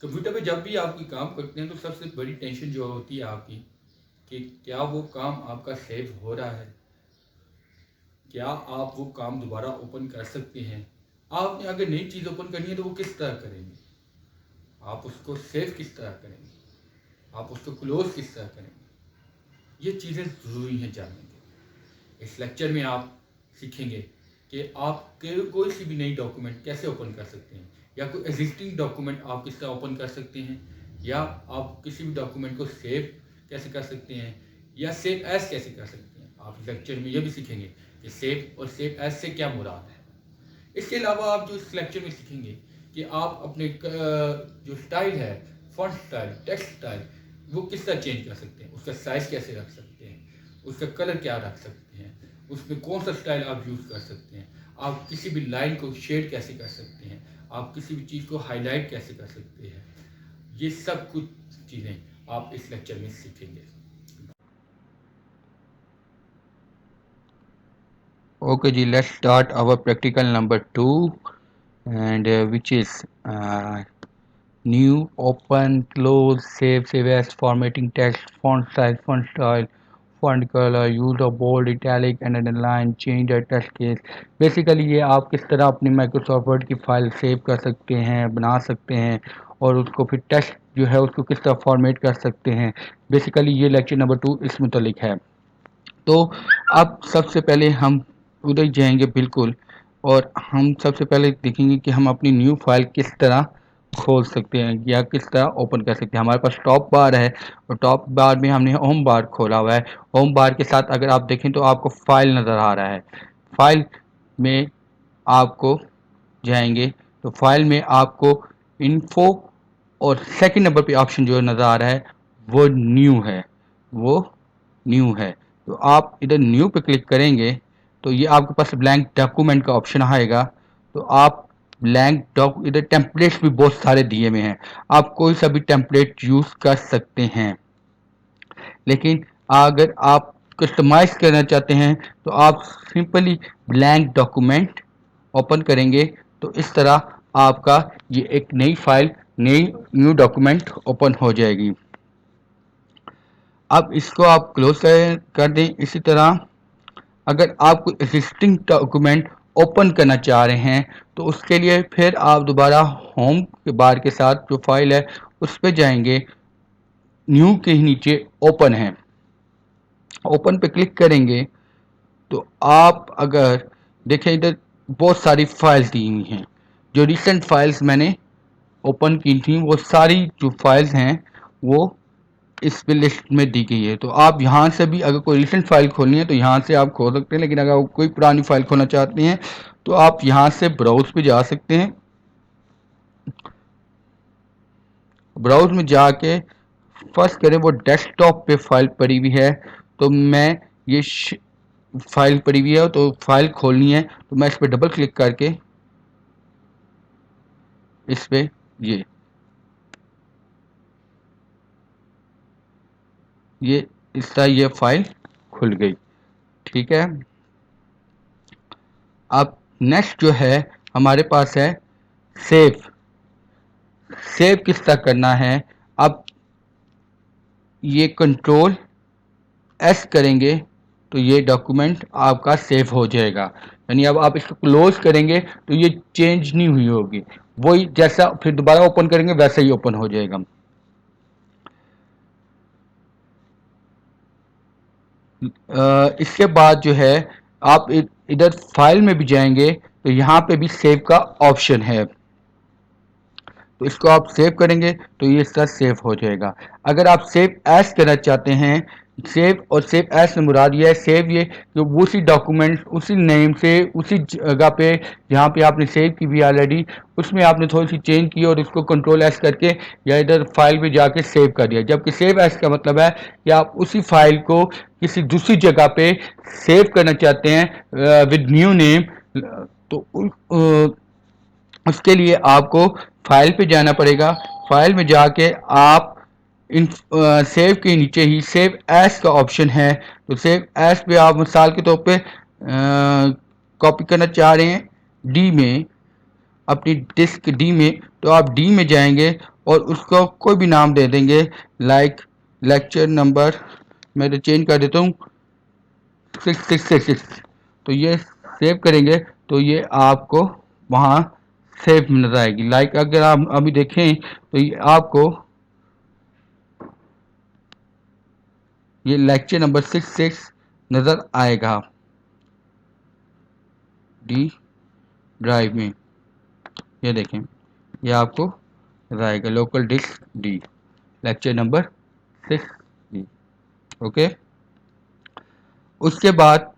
Computer पे जब भी आप कोई काम करते हैं तो सबसे बड़ी टेंशन जो होती है आपकी कि क्या वो काम आपका सेव हो रहा है, क्या आप वो काम दोबारा ओपन कर सकते हैं। आपने अगर नई चीज़ ओपन करनी है तो वो किस तरह करेंगे, आप उसको सेव किस तरह करेंगे, आप उसको क्लोज किस तरह करेंगे। ये चीज़ें ज़रूरी हैं जानने के। इस लेक्चर में आप सीखेंगे कि आप कोई सी भी नई डॉक्यूमेंट कैसे ओपन कर सकते हैं, या कोई एग्जिस्टिंग डॉक्यूमेंट आप किस तरह ओपन कर सकते हैं, या आप किसी भी डॉक्यूमेंट को सेव कैसे कर सकते हैं, या सेव एज कैसे कर सकते हैं। आप लेक्चर में यह भी सीखेंगे कि सेव और सेव एज से क्या मुराद है। इसके अलावा आप जो इस लेक्चर में सीखेंगे कि आप अपने जो स्टाइल है, फॉन्ट स्टाइल, टेक्स्ट स्टाइल, वो किस तरह चेंज कर सकते हैं, उसका साइज़ कैसे रख सकते हैं, उसका कलर क्या रख सकते हैं, उसमें कौन सा स्टाइल आप यूज़ कर सकते हैं, आप किसी भी लाइन को शेड कैसे कर सकते हैं, आप किसी भी चीज़ को हाईलाइट कैसे कर सकते हैं। ये सब कुछ चीज़ें आप इस लेक्चर में सीखेंगे। Okay ji, let's start our practical number 2, and which is new, open, close, save as, formatting text, font size, font color, use of bold, italic and underline, change the text case। Basically ये आप किस तरह अपनी Microsoft word की file save कर सकते हैं, बना सकते हैं, और उसको फिर टेक्स्ट जो है उसको किस तरह फॉर्मेट कर सकते हैं। बेसिकली ये लेक्चर नंबर 2 इस मुतलिक है। तो अब सबसे पहले हम उधर जाएंगे बिल्कुल, और हम सबसे पहले देखेंगे कि हम अपनी न्यू फाइल किस तरह खोल सकते हैं या किस तरह ओपन कर सकते हैं। हमारे पास टॉप बार है, और टॉप बार में हमने होम बार खोला हुआ है। होम बार के साथ अगर आप देखें तो आपको फाइल नज़र आ रहा है। फाइल में आपको जाएंगे तो फाइल में आपको इन्फो, और सेकंड नंबर पे ऑप्शन जो नज़र आ रहा है वो न्यू है, वो न्यू है। तो आप इधर न्यू पे क्लिक करेंगे तो ये आपके पास ब्लैंक डॉक्यूमेंट का ऑप्शन आएगा। तो आप ब्लैंक डॉक इधर टेम्पलेट्स भी बहुत सारे दिए हुए हैं, आप कोई सा भी टेम्पलेट यूज़ कर सकते हैं। लेकिन अगर आप कस्टमाइज करना चाहते हैं तो आप सिंपली ब्लैंक डॉक्यूमेंट ओपन करेंगे तो इस तरह आपका ये एक नई फाइल, नई न्यू डॉक्यूमेंट ओपन हो जाएगी। अब इसको आप क्लोज कर दें। इसी तरह अगर आप कोई एग्जिस्टिंग डॉक्यूमेंट ओपन करना चाह रहे हैं तो उसके लिए फिर आप दोबारा होम के बार के साथ जो फाइल है उस पर जाएंगे, न्यू के ही नीचे ओपन है, ओपन पे क्लिक करेंगे तो आप अगर देखें इधर बहुत सारी फाइल्स दी हुई हैं। जो रिसेंट फाइल्स मैंने ओपन की थी वो सारी जो फाइल्स हैं वो इस पे लिस्ट में दी गई है। तो आप यहाँ से भी अगर कोई रिसेंट फाइल खोलनी है तो यहाँ से आप खोल सकते हैं, लेकिन अगर आप कोई पुरानी फाइल खोलना चाहते हैं तो आप यहाँ से ब्राउज पे जा सकते हैं। ब्राउज में जाके फर्स्ट करें वो डेस्कटॉप पे फाइल पड़ी हुई है, तो मैं ये फाइल पड़ी हुई है तो फाइल खोलनी है, तो मैं इस पर डबल क्लिक करके इस पे ये इस तरह ये फाइल खुल गई। ठीक है। अब नेक्स्ट जो है हमारे पास है सेव। सेव किस तरह करना है, अब ये कंट्रोल एस करेंगे तो ये डॉक्यूमेंट आपका सेव हो जाएगा। यानी अब आप इसको क्लोज करेंगे तो ये चेंज नहीं हुई होगी, वही जैसा फिर दोबारा ओपन करेंगे वैसा ही ओपन हो जाएगा। इसके बाद जो है आप इधर फाइल में भी जाएंगे तो यहाँ पे भी सेव का ऑप्शन है, तो इसको आप सेव करेंगे तो ये इसका सेव हो जाएगा। अगर आप सेव एज करना चाहते हैं, सेव और सेव एज से मुराद ये है सेव ये कि उसी डॉक्यूमेंट उसी नेम से उसी जगह पे जहाँ पे आपने सेव की भी ऑलरेडी उसमें आपने थोड़ी सी चेंज की और इसको कंट्रोल एस करके या इधर फाइल पे जाके सेव कर दिया। जबकि सेव एज का मतलब है कि आप उसी फाइल को किसी दूसरी जगह पे सेव करना चाहते हैं विद न्यू नेम। तो उसके लिए आपको फाइल पे जाना पड़ेगा। फाइल में जाके आप इन सेव के नीचे ही सेव एज का ऑप्शन है, तो सेव एज पे आप मिसाल के तौर पे कॉपी करना चाह रहे हैं डी में, अपनी डिस्क डी में, तो आप डी में जाएंगे और उसको कोई भी नाम दे देंगे, लाइक लेक्चर नंबर मैं तो चेंज कर देता हूँ 666। तो ये सेव करेंगे तो ये आपको वहाँ सेव नजर आएगी। लाइक अगर आप अभी देखें तो ये आपको ये लेक्चर नंबर 66 नजर आएगा डी ड्राइव में। ये देखें, ये आपको नजर आएगा local disk D, lecture number 6 D. Okay, उसके बाद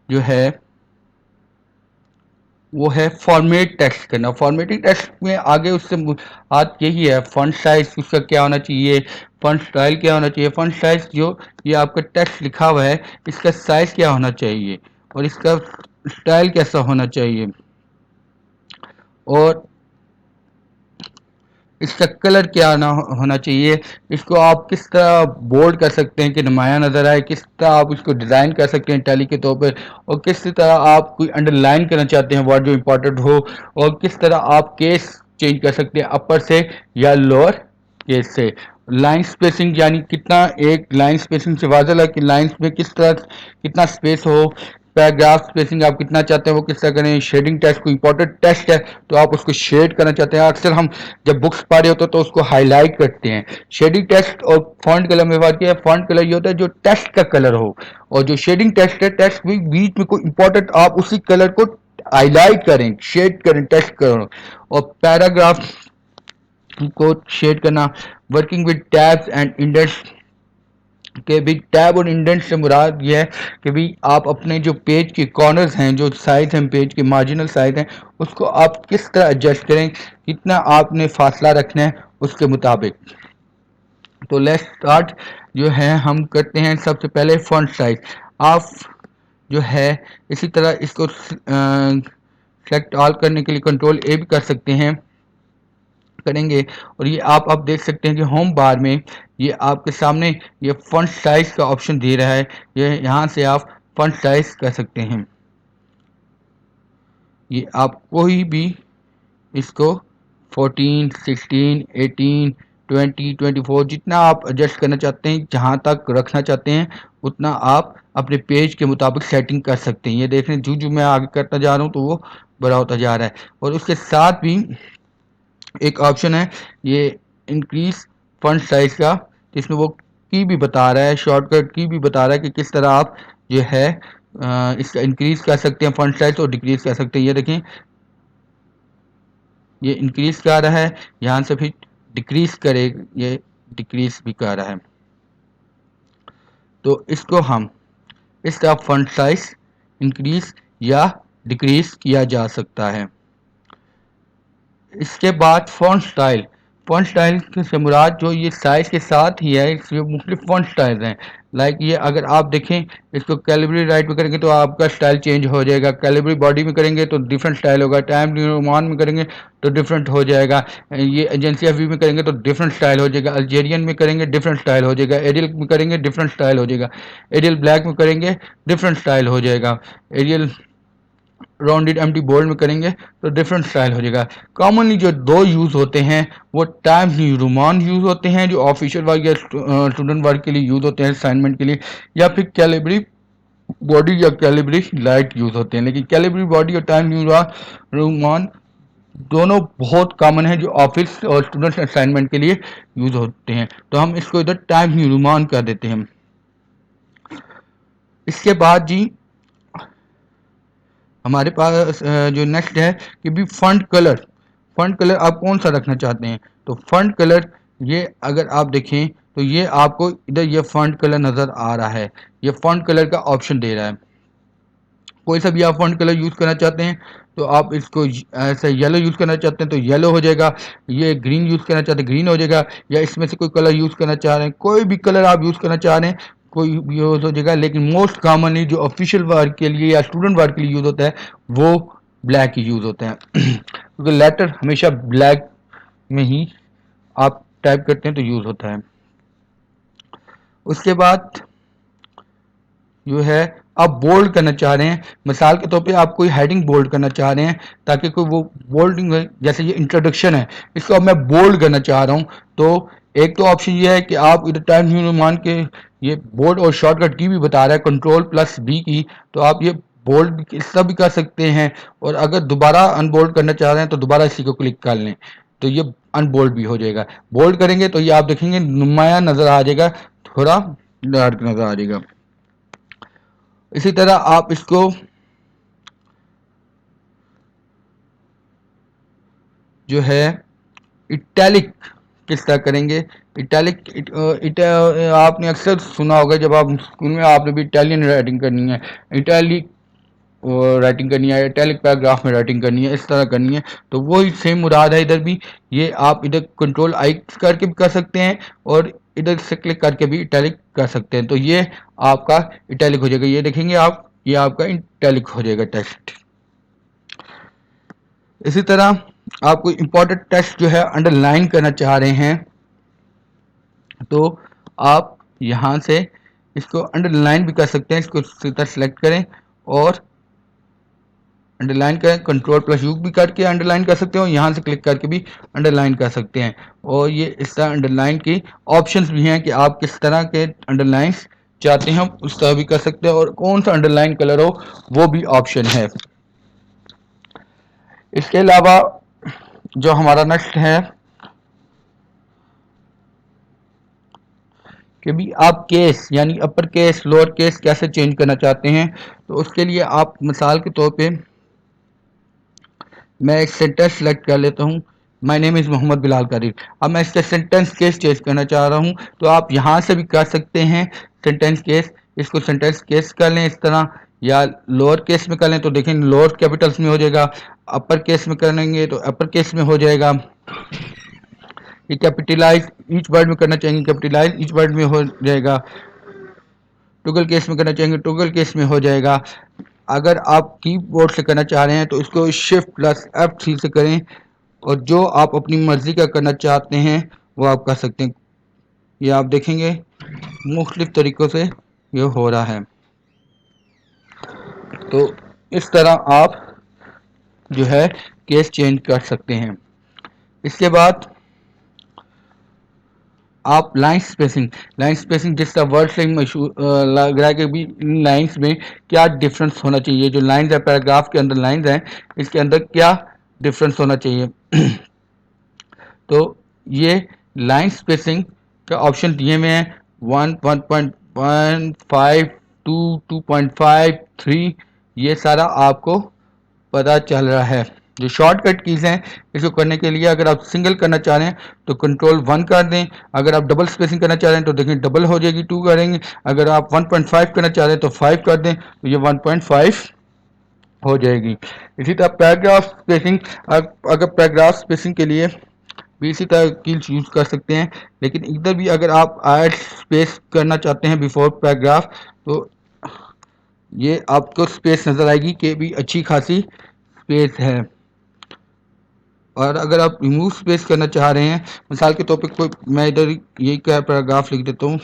जो है वो है फॉर्मेट टेक्स्ट करना। फॉर्मेटिंग टेक्स्ट में आगे उससे बात यही है, फॉन्ट साइज उसका क्या होना चाहिए, फॉन्ट स्टाइल क्या होना चाहिए। फॉन्ट साइज जो ये आपका टेक्स्ट लिखा हुआ है इसका साइज क्या होना चाहिए और इसका स्टाइल कैसा होना चाहिए, और इसका कलर क्या होना चाहिए। इसको आप किस तरह बोल्ड कर सकते हैं कि नुमाया नज़र आए, किस तरह आप इसको डिज़ाइन कर सकते हैं टैली के तौर पर, और किस तरह आप कोई अंडरलाइन करना चाहते हैं वर्ड जो इंपॉर्टेंट हो, और किस तरह आप केस चेंज कर सकते हैं अपर से या लोअर केस से। लाइन स्पेसिंग यानी कितना, एक लाइन स्पेसिंग से वाज़ह है कि लाइन्स में किस तरह कितना स्पेस हो। पैराग्राफ स्पेसिंग आप कितना चाहते हैं वो किस तरह करें। शेडिंग टेस्ट कोई इंपॉर्टेंट टेस्ट है तो आप उसको शेड करना चाहते हैं। अक्सर हम जब बुक्स पढ़ रहे होते हैं तो उसको हाईलाइट करते हैं। शेडिंग टेस्ट और फॉन्ट कलर में बात किया है, फॉन्ट कलर ये होता है जो टेक्स्ट का कलर हो, और जो शेडिंग टेस्ट है टेक्स्ट भी बीच में कोई इंपॉर्टेंट आप उसी कलर को हाईलाइट करें, शेड करें, टेस्ट करें। और पैराग्राफ को शेड करना, working with tabs and indents के भी टैब और इंडेंट से मुराद ये है कि भी आप अपने जो पेज के कॉर्नर्स हैं, जो साइज हैं पेज के मार्जिनल साइज हैं, उसको आप किस तरह एडजस्ट करें, कितना आपने फासला रखना है उसके मुताबिक। तो लेट्स स्टार्ट, जो है हम करते हैं सबसे पहले फॉन्ट साइज। आप जो है इसी तरह इसको सेलेक्ट ऑल करने के लिए कंट्रोल ए भी कर सकते हैं, करेंगे। और ये आप देख सकते हैं कि होम बार में ये आपके सामने ये फॉन्ट साइज का ऑप्शन दे रहा है। ये यहाँ से आप फॉन्ट साइज कर सकते हैं। ये आप कोई भी इसको 14, 16, 18, 20, 24 जितना आप एडजस्ट करना चाहते हैं, जहाँ तक रखना चाहते हैं उतना आप अपने पेज के मुताबिक सेटिंग कर सकते हैं। ये देख रहे हैं जो मैं आगे करता जा रहा हूँ तो वो बड़ा होता जा रहा है। और उसके साथ भी एक ऑप्शन है ये इंक्रीज फॉन्ट साइज का, जिसमें वो की भी बता रहा है, शॉर्टकट की भी बता रहा है कि किस तरह आप जो है इसका इंक्रीज कर सकते हैं फॉन्ट साइज और डिक्रीज कर सकते हैं। ये देखें, ये इंक्रीज कर रहा है, यहाँ से फिर डिक्रीज करे, ये डिक्रीज भी कर रहा है। तो इसको हम इस तरह फॉन्ट साइज इंक्रीज या डिक्रीज किया जा सकता है। इसके बाद फॉन्ट स्टाइल। फॉन्ट स्टाइल से मुराद जो ये साइज के साथ ही है, इसमें मुख्तलिफ फॉन्ट स्टाइल्स हैं। लाइक ये अगर आप देखें इसको कैलिब्री राइट में करेंगे तो आपका स्टाइल चेंज हो जाएगा, कैलिब्री बॉडी में करेंगे तो डिफरेंट स्टाइल होगा, टाइम न्यू रोमान में करेंगे तो डिफरेंट हो जाएगा, ये एजेंसी ऑफ व्यू में करेंगे तो डिफरेंट स्टाइल हो जाएगा, अल्जेरियन में करेंगे डिफरेंट स्टाइल हो जाएगा, एरियल में करेंगे डिफरेंट स्टाइल हो जाएगा, एरियल ब्लैक में करेंगे डिफरेंट स्टाइल हो जाएगा, एरियल राउंडेड एम्प्टी बोल्ड में करेंगे तो डिफरेंट स्टाइल हो जाएगा। कॉमनली जो दो यूज़ होते हैं वो टाइम्स न्यू रोमान यूज़ होते हैं जो ऑफिशियल वर्क या स्टूडेंट वर्क के लिए यूज़ होते हैं, असाइनमेंट के लिए, या फिर कैलिब्री बॉडी या कैलिब्री लाइट यूज़ होते हैं। लेकिन कैलिब्री बॉडी और टाइम न्यू रोमान दोनों बहुत कॉमन है जो ऑफिस और स्टूडेंट असाइनमेंट के लिए यूज़ होते हैं। तो हम इसको इधर टाइम न्यू रोमान कर देते हैं। इसके बाद जी हमारे पास जो नेक्स्ट है कि भी फंड कलर। फंड कलर आप कौन सा रखना चाहते हैं, तो फंड कलर ये अगर आप देखें तो ये आपको इधर ये फंड कलर नज़र आ रहा है, ये फंड कलर का ऑप्शन दे रहा है। कोई सा भी आप फंड कलर यूज़ करना चाहते हैं तो आप इसको ऐसे येलो यूज़ करना चाहते हैं तो येलो हो जाएगा, ये ग्रीन यूज़ करना चाहते हैं ग्रीन हो जाएगा, या इसमें से कोई कलर यूज़ करना चाह रहे हैं, कोई भी कलर आप यूज़ करना चाह रहे हैं कोई भी यूज़ हो जाएगा। लेकिन मोस्ट कॉमनली जो ऑफिशियल वर्क के लिए या स्टूडेंट वर्क के लिए यूज़ होता है वो ब्लैक ही यूज़ होता है क्योंकि लेटर हमेशा ब्लैक में ही आप टाइप करते हैं तो यूज़ होता है। उसके बाद जो है आप बोल्ड करना चाह रहे हैं, मिसाल के तौर पे आप कोई हेडिंग बोल्ड करना चाह रहे हैं ताकि कोई वो बोल्डिंग, जैसे ये इंट्रोडक्शन है इसको अब मैं बोल्ड करना चाह रहा हूं, तो एक तो ऑप्शन ये है कि आप इधर टाइम न्यू मान के ये बोल्ड और शॉर्टकट की भी बता रहा है कंट्रोल+B की, तो आप ये बोल्ड इसका भी कर सकते हैं, और अगर दोबारा अनबोल्ड करना चाह रहे हैं तो दोबारा इसी को क्लिक कर लें तो ये अनबोल्ड भी हो जाएगा। बोल्ड करेंगे तो ये आप देखेंगे नुमाया नजर आ जाएगा, थोड़ा डार्क नजर आ जाएगा। इसी तरह आप इसको जो है इटैलिक किस तरह करेंगे। इटैलिक आपने अक्सर सुना होगा, जब आप स्कूल में आपने भी इटालियन राइटिंग करनी है, इटैलिक राइटिंग करनी है, इटैलिक पैराग्राफ में राइटिंग करनी है, इस तरह करनी है, तो वो ही सेम मुराद है इधर भी। ये आप इधर कंट्रोल+I करके भी कर सकते हैं और इधर से क्लिक करके भी इटैलिक कर सकते हैं, तो ये आपका इटैलिक हो जाएगा। ये देखेंगे आप, ये आपका इटैलिक हो जाएगा टेक्स्ट। इसी तरह आप कोई इंपॉर्टेंट टेक्स्ट जो है अंडरलाइन करना चाह रहे हैं, तो आप यहाँ से इसको अंडरलाइन भी कर सकते हैं। इसको सीधा सेलेक्ट करें और अंडरलाइन करें, कंट्रोल+U भी करके अंडरलाइन कर सकते हो, यहाँ से क्लिक करके भी अंडरलाइन कर सकते हैं। और ये इस तरह अंडरलाइन की ऑप्शंस भी हैं कि आप किस तरह के अंडरलाइन चाहते हैं उस तरह भी कर सकते हैं, और कौन सा अंडरलाइन कलर हो वो भी ऑप्शन है। इसके अलावा जो हमारा नेक्स्ट है कि भी आप केस यानी अपर केस लोअर केस कैसे चेंज करना चाहते हैं, तो उसके लिए आप मिसाल के तौर पे मैं एक सेंटेंस सेलेक्ट कर लेता हूँ, my name is Mohammed Bilal Karir. अब मैं इसका सेंटेंस केस चेंज करना चाह रहा हूँ, तो आप यहाँ से भी कर सकते हैं सेंटेंस केस। इसको सेंटेंस केस कर लें इस तरह, या लोअर केस में कर लें तो देखें लोअर कैपिटल्स में हो जाएगा, अपर केस में करेंगे तो अपर केस में हो जाएगा। ये कैपिटलाइज ईच वर्ड में करना चाहेंगे कैपिटलाइज ईच वर्ड में हो जाएगा, टोगल केस में करना चाहेंगे टोगल केस में हो जाएगा। अगर आप कीबोर्ड से करना चाह रहे हैं तो इसको Shift+F3 से करें, और जो आप अपनी मर्जी का करना चाहते हैं वो आप कर सकते हैं। ये आप देखेंगे मुख्तलिफ तरीक़ों से ये हो रहा है, तो इस तरह आप जो है केस चेंज कर सकते हैं। इसके बाद आप लाइन स्पेसिंग जिस तरह वर्ड से मशहूर लग रहा है कि भी इन लाइन्स में क्या डिफरेंस होना चाहिए, जो लाइन्स है पैराग्राफ के अंदर लाइन्स हैं इसके अंदर क्या डिफरेंस होना चाहिए। तो ये लाइन स्पेसिंग का ऑप्शन दिए हुए हैं 1.1.5 2 2.5 3, ये सारा आपको पता चल रहा है। जो शॉर्टकट कीज़ हैं इसको करने के लिए अगर आप सिंगल करना चाह रहे हैं तो कंट्रोल+1 कर दें, अगर आप डबल स्पेसिंग करना चाह रहे हैं तो देखें डबल हो जाएगी 2 करेंगे, अगर आप 1.5 करना चाह रहे हैं तो 5 कर दें तो ये 1.5 हो जाएगी। इसी तरह पैराग्राफ स्पेसिंग, अगर पैराग्राफ स्पेसिंग के लिए भी इसी तरह कीज यूज़ कर सकते हैं, लेकिन इधर भी अगर आप ऐड स्पेस करना चाहते हैं बिफोर पैराग्राफ तो ये आपको स्पेस नज़र आएगी कि भी अच्छी खासी स्पेस है। और अगर आप रिमूव स्पेस करना चाह रहे हैं, मिसाल के तौर पे कोई मैं इधर यही क्या पैराग्राफ लिख देता हूँ,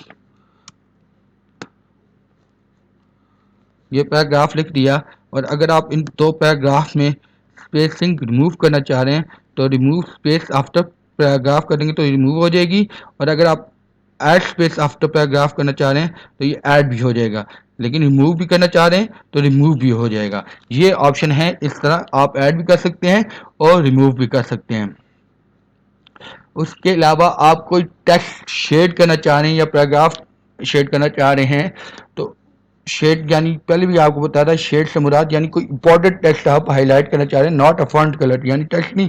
ये पैराग्राफ लिख दिया, और अगर आप इन दो पैराग्राफ में स्पेसिंग रिमूव करना चाह रहे हैं तो रिमूव स्पेस आफ्टर पैराग्राफ करेंगे तो रिमूव हो जाएगी, और अगर आप ऐड स्पेस आफ्टर पैराग्राफ करना चाह रहे हैं तो ये ऐड भी हो जाएगा, लेकिन रिमूव भी करना चाह रहे हैं तो रिमूव भी हो जाएगा। ये ऑप्शन है, इस तरह आप ऐड भी कर सकते हैं और रिमूव भी कर सकते हैं। उसके अलावा आप कोई टेक्स्ट शेड करना चाह रहे हैं या पैराग्राफ शेड करना चाह रहे हैं, तो शेड यानी पहले भी आपको बताया था शेड से मुराद यानी कोई इंपॉर्टेंट टेक्स्ट आप हाईलाइट करना चाह रहे हैं, नॉट अ फॉन्ट कलर, यानी टेक्स्ट नहीं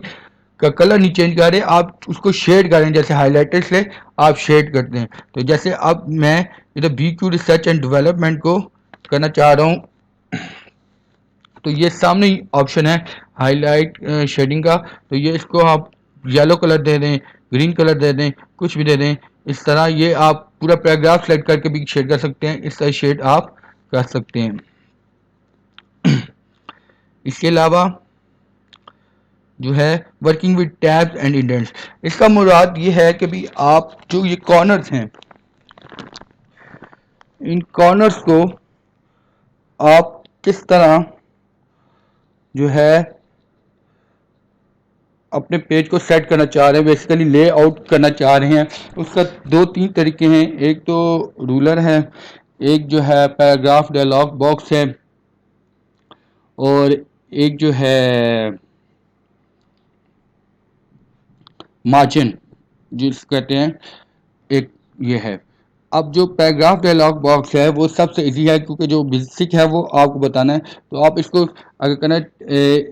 का कलर नहीं चेंज कर रहे, आप उसको शेड कर रहे हैं, जैसे हाईलाइटर से आप शेड करते हैं। तो जैसे अब मैं इधर BQ रिसर्च एंड डेवलपमेंट को करना चाह रहा हूँ, तो ये सामने ही ऑप्शन है हाईलाइट शेडिंग का, तो ये इसको आप येलो कलर दे दें, ग्रीन कलर दे दें, कुछ भी दे दें, इस तरह ये आप पूरा पैराग्राफ सेलेक्ट करके भी शेड कर सकते हैं, इस तरह शेड आप कर सकते हैं। इसके अलावा जो है working with tabs and indents, इसका मुराद ये है कि भी आप जो ये कॉर्नर्स हैं इन कॉर्नर्स को आप किस तरह जो है अपने पेज को सेट करना चाह रहे हैं, बेसिकली लेआउट करना चाह रहे हैं, उसका दो तीन तरीके हैं। एक तो रूलर है, एक जो है पैराग्राफ डायलॉग बॉक्स है, और एक जो है मार्जिन जिस कहते हैं, एक ये है। अब जो पैराग्राफ डायलॉग बॉक्स है वो सबसे इजी है, क्योंकि जो बेसिक है वो आपको बताना है। तो आप इसको अगर करना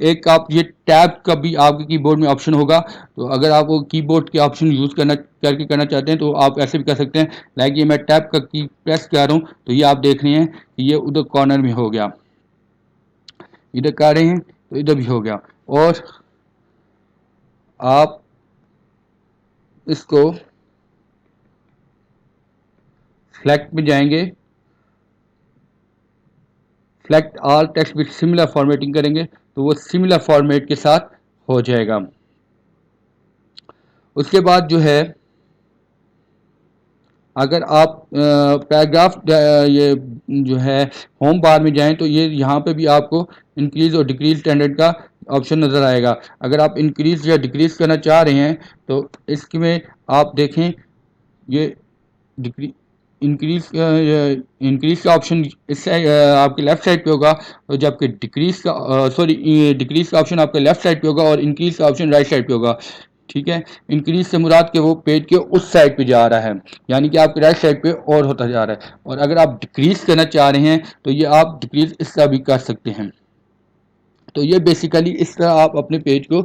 एक आप ये टैब का भी आपके कीबोर्ड में ऑप्शन होगा, तो अगर आप वो कीबोर्ड के ऑप्शन यूज़ करना चाहते हैं तो आप ऐसे भी कर सकते हैं। लाइक ये मैं टैब का की प्रेस कर रहा हूँ, तो ये आप देख रहे हैं कि ये उधर कॉर्नर में हो गया, इधर कर रहे हैं तो इधर भी हो गया। और आप इसको सेलेक्ट में जाएंगे, select all text with similar formatting करेंगे तो वो सिमिलर फॉर्मेट के साथ हो जाएगा। उसके बाद जो है अगर आप पैराग्राफ ये जो है होम बार में जाएं तो ये यहाँ पे भी आपको इंक्रीज और डिक्रीज स्टैंडर्ड का ऑप्शन नज़र आएगा। अगर आप इंक्रीज या डिक्रीज करना चाह रहे हैं तो इसमें आप देखें, ये डिक्री इंक्रीज इंक्रीज का ऑप्शन इस आपके लेफ्ट साइड पे होगा, और जबकि डिक्रीज का डिक्रीज का ऑप्शन आपके लेफ्ट साइड पे होगा और इंक्रीज का ऑप्शन राइट साइड पे होगा। ठीक है, इंक्रीज से मुराद के वो पेज के उस साइड पे जा रहा है, यानी कि आपके राइट साइड पे और होता जा रहा है। और अगर आप डिक्रीज करना चाह रहे हैं तो ये आप डिक्रीज इस तरह भी कर सकते हैं। तो ये बेसिकली इस तरह आप अपने पेज को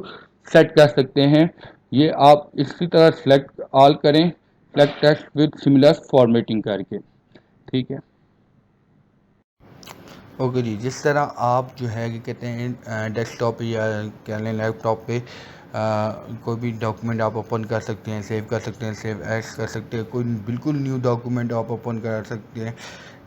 सेट कर सकते हैं। ये आप इसी तरह सेलेक्ट ऑल करें, select text with similar formatting करके। ठीक है, ओके जी। जिस तरह आप जो है कि कहते हैं डेस्कटॉप पे या कह लें लैपटॉप पे कोई भी डॉक्यूमेंट आप ओपन कर सकते हैं, सेव कर सकते हैं, सेव एज कर सकते हैं, कोई बिल्कुल न्यू डॉक्यूमेंट आप ओपन कर सकते हैं।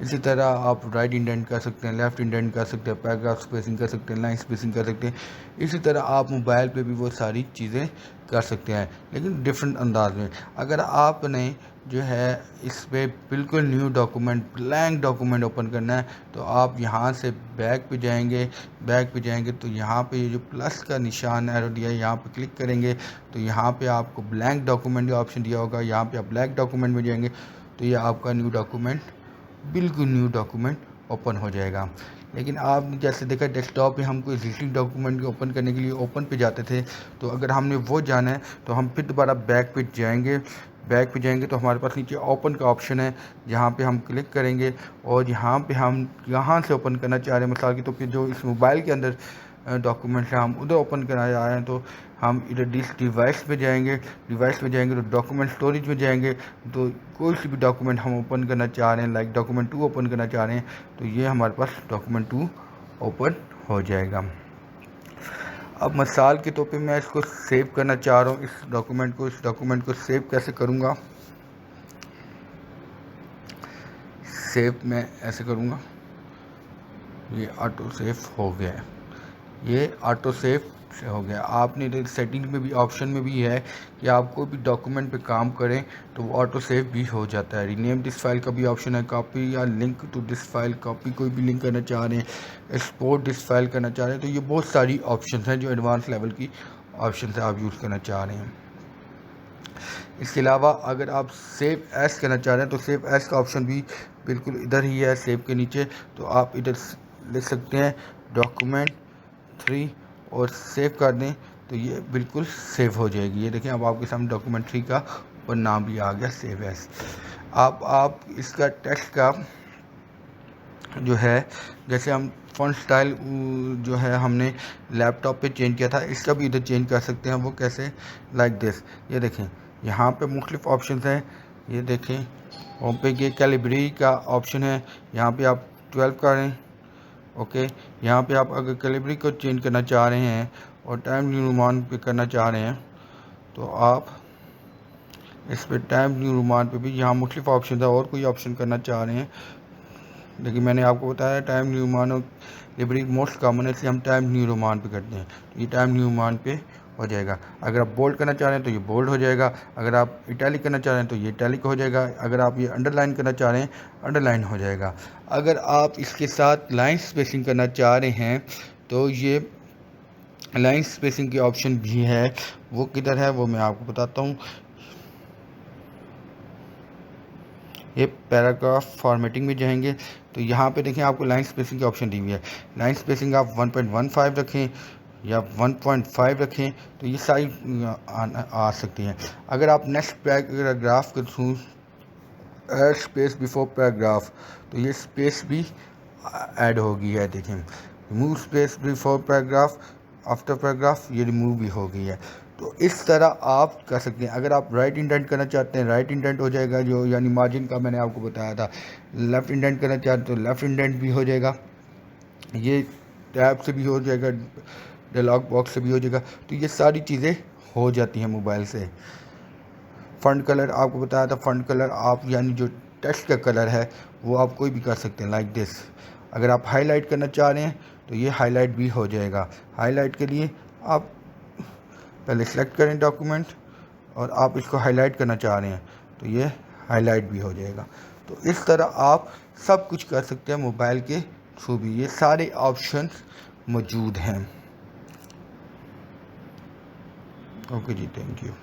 इसी तरह आप राइट इंडेंट कर सकते हैं, लेफ़्ट इंडेंट कर सकते हैं, पैराग्राफ स्पेसिंग कर सकते हैं, लाइन स्पेसिंग कर सकते हैं। इसी तरह आप मोबाइल पे भी वो सारी चीज़ें कर सकते हैं, लेकिन डिफरेंट अंदाज में। अगर आपने जो है इस पर बिल्कुल new document, blank document open करना है तो आप यहाँ से बैक पे जाएंगे, बैक पे जाएंगे तो यहाँ पे ये जो प्लस का निशान एरो दिया है यहाँ पे क्लिक करेंगे तो यहाँ पे आपको ब्लैंक डॉक्यूमेंट का ऑप्शन दिया होगा। यहाँ पे आप ब्लैंक डॉक्यूमेंट में जाएंगे तो ये आपका न्यू डॉक्यूमेंट, बिल्कुल न्यू डॉक्यूमेंट ओपन हो जाएगा। लेकिन आपने जैसे देखा डेस्कटॉप पे हम कोई एग्जिस्टिंग डॉक्यूमेंट को ओपन करने के लिए ओपन पे जाते थे, तो अगर हमने वो जाना है तो हम फिर दोबारा बैक पे जाएंगे। बैक पे जाएंगे तो हमारे पास नीचे ओपन का ऑप्शन है, जहाँ पे हम क्लिक करेंगे और यहाँ पे हम यहाँ से ओपन करना चाह रहे हैं, मिसाल के तो फिर जो इस मोबाइल के अंदर डॉक्यूमेंट्स हैं हम उधर ओपन करना चाह रहे हैं, तो हम इधर डिवाइस पे जाएंगे। डिवाइस में जाएंगे तो डॉक्यूमेंट स्टोरेज में जाएंगे, तो कोई सी भी डॉक्यूमेंट हम ओपन करना चाह रहे हैं, लाइक डॉक्यूमेंट 2 ओपन करना चाह रहे हैं, तो ये हमारे पास डॉक्यूमेंट 2 ओपन हो जाएगा। अब मिसाल के तौर पे मैं इसको सेव करना चाह रहा हूँ, इस डॉक्यूमेंट को सेव कैसे करूँगा। सेव मैं ऐसे करूँगा, ये ऑटो सेव हो गया है, ये ऑटो सेव से हो गया। आपने इधर सेटिंग में भी ऑप्शन में भी है कि आप कोई भी डॉक्यूमेंट पे काम करें तो वो ऑटो सेव भी हो जाता है। रीनेम दिस फाइल का भी ऑप्शन है, कॉपी या link to this file, copy कोई भी लिंक करना चाह रहे हैं, एक्सपोर्ट दिस फाइल करना चाह रहे हैं, तो ये बहुत सारी ऑप्शन हैं जो एडवांस लेवल की ऑप्शन है आप यूज़ करना चाह रहे हैं। इसके अलावा अगर आप सेव एस करना चाह रहे हैं तो सेव एस का ऑप्शन भी बिल्कुल इधर ही है, सेव के नीचे। तो आप इधर लिख सकते हैं डॉक्यूमेंट 3 और सेव कर दें तो ये बिल्कुल सेव हो जाएगी। ये देखें अब आपके सामने डॉक्यूमेंट 3 का ऊपर नाम भी आ गया, सेव एस। आप इसका टेक्स्ट का जो है, जैसे हम फ़ॉन्ट स्टाइल जो है हमने लैपटॉप पे चेंज किया था, इसका भी इधर चेंज कर सकते हैं। वो कैसे, लाइक दिस। ये देखें यहाँ पे मुख्तलिफ ऑप्शन हैं, ये देखें होम पे ये कैलिब्री का ऑप्शन है, यहाँ पे आप 12 करें। ओके, यहाँ पे आप अगर कैलिब्री को चेंज करना चाह रहे हैं और टाइम न्यू रोमान पे करना चाह रहे हैं तो आप इस पर टाइम न्यू रोमान पे भी यहाँ मुख्तलिफ ऑप्शन है। और कोई ऑप्शन करना चाह रहे हैं, लेकिन मैंने आपको बताया टाइम न्यू रोमान और कैलिब्री मोस्ट कॉमन है, इसलिए हम टाइम न्यू रोमान पे करते हैं। ये टाइम न्यू रोमान पे हो जाएगा। अगर आप बोल्ड करना चाह रहे हैं तो ये बोल्ड हो जाएगा, अगर आप इटैलिक करना चाह रहे हैं तो ये इटैलिक हो जाएगा, अगर आप ये अंडरलाइन करना चाह रहे हैं अंडरलाइन हो जाएगा। अगर आप इसके साथ लाइन स्पेसिंग करना चाह रहे हैं तो ये लाइन स्पेसिंग की ऑप्शन भी है, वो किधर है वो मैं आपको बताता हूँ। ये पैराग्राफ फॉर्मेटिंग में जाएंगे तो यहाँ पे देखें आपको लाइन स्पेसिंग की ऑप्शन दी हुई है। लाइन स्पेसिंग आप 1.15 रखें या 1.5 रखें तो ये सारी आ सकती हैं। अगर आप नेक्स्ट पैराग्राफ के through add space before paragraph तो ये स्पेस भी ऐड होगी है, देखें remove space before paragraph after paragraph ये रिमूव भी हो गई है। तो इस तरह आप कर सकते हैं। अगर आप राइट इंडेंट करना चाहते हैं राइट इंडेंट हो जाएगा, जो यानी मार्जिन का मैंने आपको बताया था। लेफ़्ट इंडेंट करना चाहते हैं तो लेफ़्ट इंडेंट भी हो जाएगा, ये टैब से भी हो जाएगा, डायलॉग बॉक्स से भी हो जाएगा। तो ये सारी चीज़ें हो जाती हैं मोबाइल से। फ़ॉन्ट कलर आपको बताया था, फ़ॉन्ट कलर आप यानी जो टेक्स्ट का कलर है वो आप कोई भी कर सकते हैं लाइक दिस। अगर आप हाईलाइट करना चाह रहे हैं तो ये हाईलाइट भी हो जाएगा। हाईलाइट के लिए आप पहले सेलेक्ट करें डॉक्यूमेंट और आप इसको हाईलाइट करना चाह रहे हैं तो ये हाईलाइट भी हो जाएगा। तो इस तरह आप सब कुछ कर सकते हैं मोबाइल के थ्रू भी, ये सारे ऑप्शंस मौजूद हैं। ओके जी, थैंक यू।